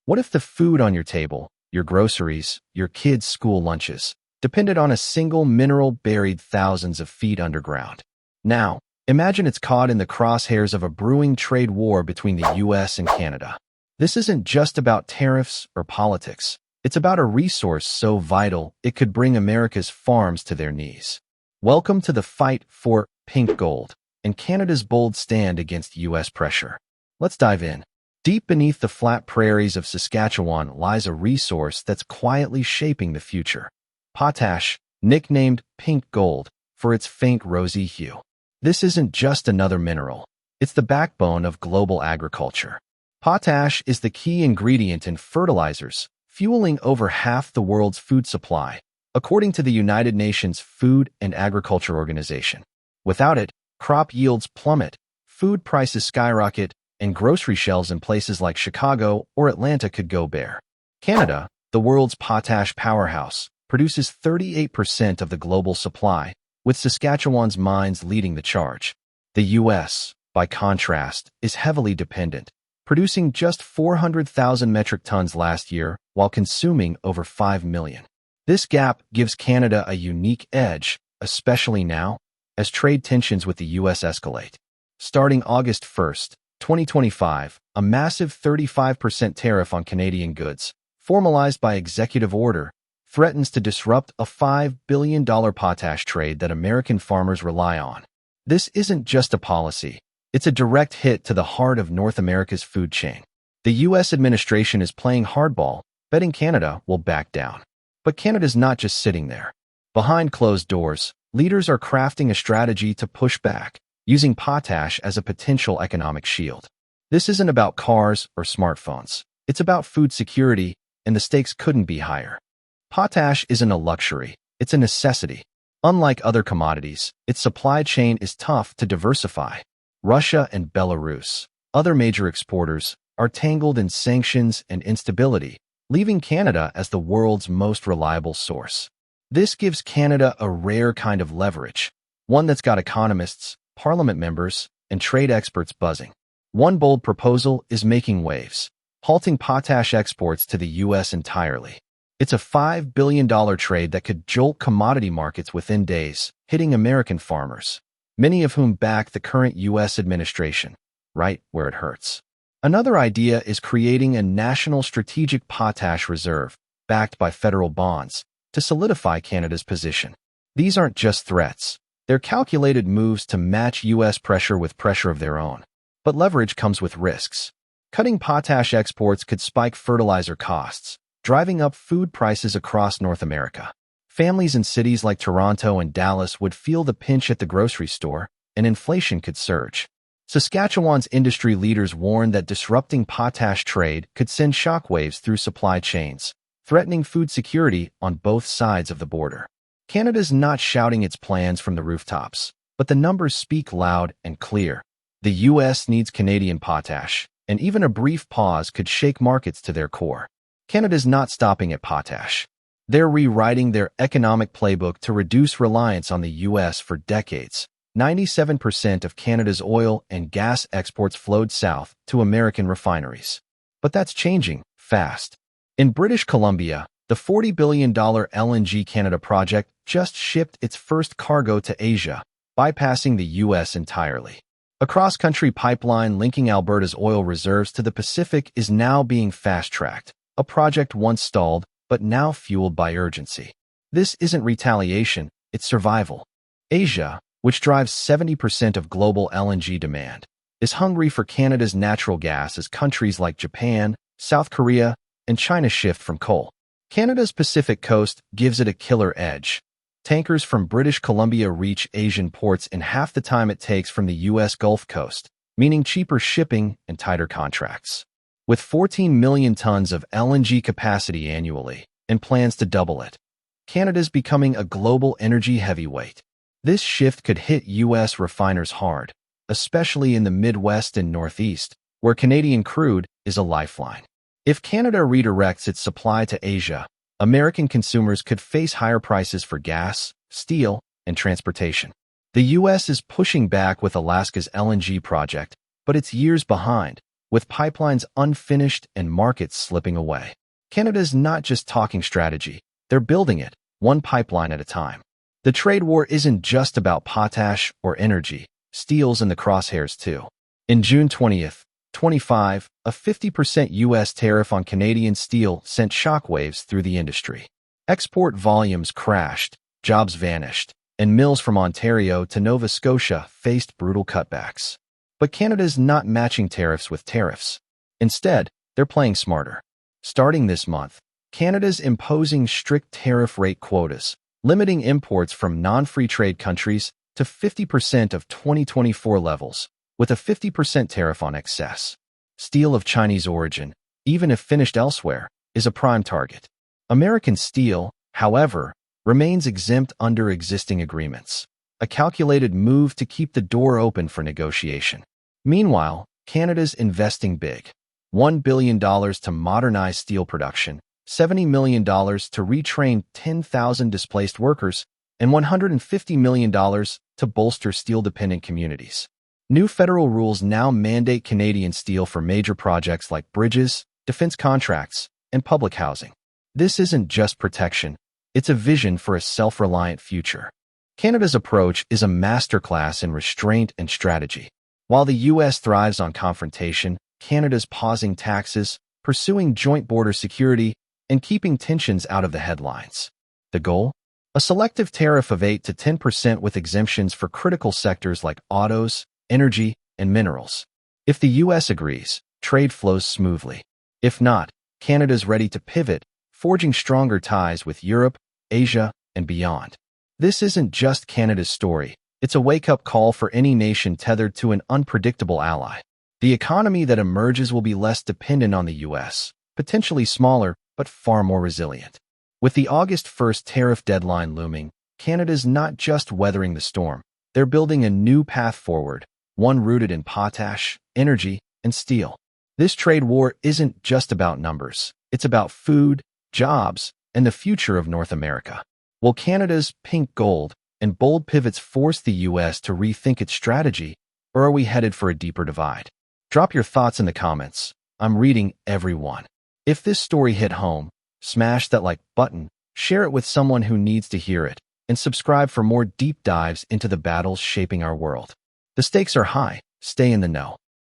What if the food on your table, your groceries, your kids' school lunches, depended on a single mineral buried thousands of feet underground? Now, imagine it's caught in the crosshairs of a brewing trade war between the US and Canada. This isn't just about tariffs or politics. It's about a resource so vital it could bring America's farms to their knees. Welcome to the fight for pink gold and Canada's bold stand against US pressure. Let's dive in. Deep beneath the flat prairies of Saskatchewan lies a resource that's quietly shaping the future. Potash, nicknamed pink gold for its faint rosy hue. This isn't just another mineral. It's the backbone of global agriculture. Potash is the key ingredient in fertilizers, fueling over half the world's food supply, according to the United Nations Food and Agriculture Organization. Without it, crop yields plummet, food prices skyrocket, and grocery shelves in places like Chicago or Atlanta could go bare. Canada, the world's potash powerhouse, produces 38% of the global supply, with Saskatchewan's mines leading the charge. The U.S., by contrast, is heavily dependent, producing just 400,000 metric tons last year while consuming over 5 million. This gap gives Canada a unique edge, especially now, as trade tensions with the U.S. escalate. Starting August 1st, 2025, a massive 35% tariff on Canadian goods, formalized by executive order, threatens to disrupt a $5 billion potash trade that American farmers rely on. This isn't just a policy. It's a direct hit to the heart of North America's food chain. The U.S. administration is playing hardball, betting Canada will back down. But Canada's not just sitting there. Behind closed doors, leaders are crafting a strategy to push back, using potash as a potential economic shield. This isn't about cars or smartphones. It's about food security, and the stakes couldn't be higher. Potash isn't a luxury. It's a necessity. Unlike other commodities, its supply chain is tough to diversify. Russia and Belarus, other major exporters, are tangled in sanctions and instability, leaving Canada as the world's most reliable source. This gives Canada a rare kind of leverage, one that's got economists, parliament members, and trade experts buzzing. One bold proposal is making waves, halting potash exports to the U.S. entirely. It's a $5 billion trade that could jolt commodity markets within days, hitting American farmers, many of whom back the current U.S. administration, right where it hurts. Another idea is creating a national strategic potash reserve, backed by federal bonds, to solidify Canada's position. These aren't just threats. They're calculated moves to match U.S. pressure with pressure of their own. But leverage comes with risks. Cutting potash exports could spike fertilizer costs, driving up food prices across North America. Families in cities like Toronto and Dallas would feel the pinch at the grocery store, and inflation could surge. Saskatchewan's industry leaders warn that disrupting potash trade could send shockwaves through supply chains, threatening food security on both sides of the border. Canada's not shouting its plans from the rooftops, but the numbers speak loud and clear. The U.S. needs Canadian potash, and even a brief pause could shake markets to their core. Canada's not stopping at potash. They're rewriting their economic playbook to reduce reliance on the U.S. for decades. 97% of Canada's oil and gas exports flowed south to American refineries. But that's changing fast. In British Columbia, the $40 billion LNG Canada project just shipped its first cargo to Asia, bypassing the U.S. entirely. A cross-country pipeline linking Alberta's oil reserves to the Pacific is now being fast-tracked, a project once stalled, but now fueled by urgency. This isn't retaliation, it's survival. Asia, which drives 70% of global LNG demand, is hungry for Canada's natural gas as countries like Japan, South Korea, and China shift from coal. Canada's Pacific coast gives it a killer edge. Tankers from British Columbia reach Asian ports in half the time it takes from the U.S. Gulf Coast, meaning cheaper shipping and tighter contracts. With 14 million tons of LNG capacity annually and plans to double it, Canada's becoming a global energy heavyweight. This shift could hit U.S. refiners hard, especially in the Midwest and Northeast, where Canadian crude is a lifeline. If Canada redirects its supply to Asia, American consumers could face higher prices for gas, steel, and transportation. The U.S. is pushing back with Alaska's LNG project, but it's years behind, with pipelines unfinished and markets slipping away. Canada's not just talking strategy, they're building it, one pipeline at a time. The trade war isn't just about potash or energy, steel's in the crosshairs too. In June 20th, 25, a 50% U.S. tariff on Canadian steel sent shockwaves through the industry. Export volumes crashed, jobs vanished, and mills from Ontario to Nova Scotia faced brutal cutbacks. But Canada's not matching tariffs with tariffs. Instead, they're playing smarter. Starting this month, Canada's imposing strict tariff rate quotas, limiting imports from non-free trade countries to 50% of 2024 levels, with a 50% tariff on excess. Steel of Chinese origin, even if finished elsewhere, is a prime target. American steel, however, remains exempt under existing agreements, a calculated move to keep the door open for negotiation. Meanwhile, Canada's investing big. $1 billion to modernize steel production, $70 million to retrain 10,000 displaced workers, and $150 million to bolster steel-dependent communities. New federal rules now mandate Canadian steel for major projects like bridges, defense contracts, and public housing. This isn't just protection, it's a vision for a self-reliant future. Canada's approach is a masterclass in restraint and strategy. While the U.S. thrives on confrontation, Canada's pausing taxes, pursuing joint border security, and keeping tensions out of the headlines. The goal? A selective tariff of 8 to 10% with exemptions for critical sectors like autos, energy, and minerals. If the U.S. agrees, trade flows smoothly. If not, Canada's ready to pivot, forging stronger ties with Europe, Asia, and beyond. This isn't just Canada's story, it's a wake-up call for any nation tethered to an unpredictable ally. The economy that emerges will be less dependent on the U.S., potentially smaller, but far more resilient. With the August 1st tariff deadline looming, Canada's not just weathering the storm, they're building a new path forward, one rooted in potash, energy, and steel. This trade war isn't just about numbers, it's about food, jobs, and the future of North America. Will Canada's pink gold and bold pivots force the U.S. to rethink its strategy, or are we headed for a deeper divide? Drop your thoughts in the comments. I'm reading every one. If this story hit home, smash that like button, share it with someone who needs to hear it, and subscribe for more deep dives into the battles shaping our world. The stakes are high. Stay in the know.